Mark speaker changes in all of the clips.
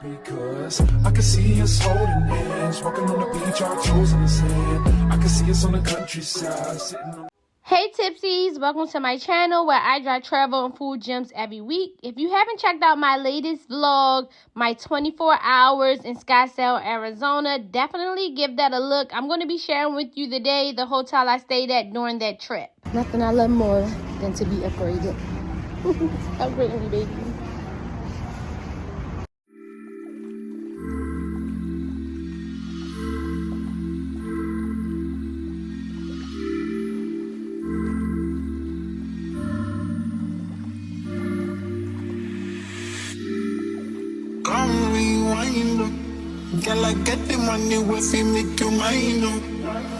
Speaker 1: Because I can see us holding hands, walking on the beach, our toes in the sand. I can see us on the countryside, sitting on.
Speaker 2: Hey Tipsies, welcome to my channel where I drive travel and food gems every week. If you haven't checked out my latest vlog, my 24 hours in Scottsdale, Arizona, definitely give that a look. I'm going to be sharing with you the day, the hotel I stayed at during that trip. Nothing I love more than to be upgraded. Upgrade me, baby.
Speaker 3: Girl, I get the money if you make you mine, oh.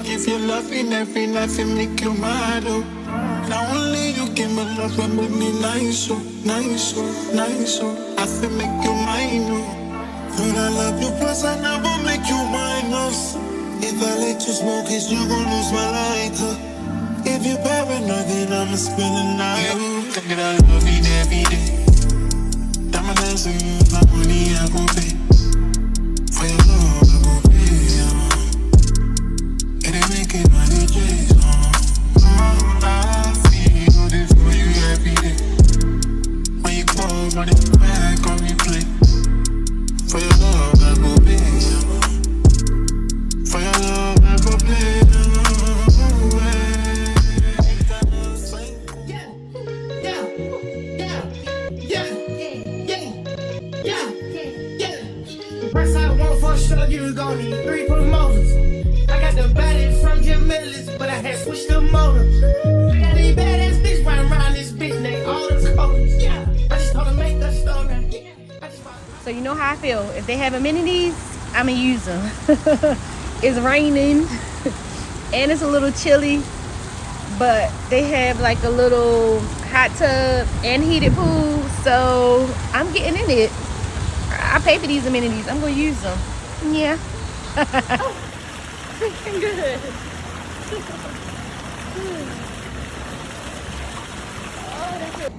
Speaker 3: If you're loving every night, you make you mad, oh. Now only you give me love and make me nice, oh, nice, oh, nice, oh. I feel make you mine, oh. Girl, I love you, plus I never make you minus. If I let you smoke it, you gon' lose my lighter. If you're paranoid, then I'ma spend the night. You get I love you every day. Diamond dancing, my money I gon' pay. For your love, I go pay, it ain't making money, J's, I feel this for you every day. When you call, run it back on replay. For your love, I go pay, for your love, I go pay.
Speaker 4: First I want for sure you gon' need 3 promoters. I got the body from Jim Millis, but I had switched the motor. I got these badass bitch running around this bitch, they all the colors. Yeah, I just told her make a story.
Speaker 2: So you know how I feel. If they have amenities, I'ma use them. It's raining and it's a little chilly, but they have like a little hot tub and heated pool, so I'm getting in it. I pay for these amenities. I'm gonna use them. Yeah. Oh, freaking good. Oh, that's it.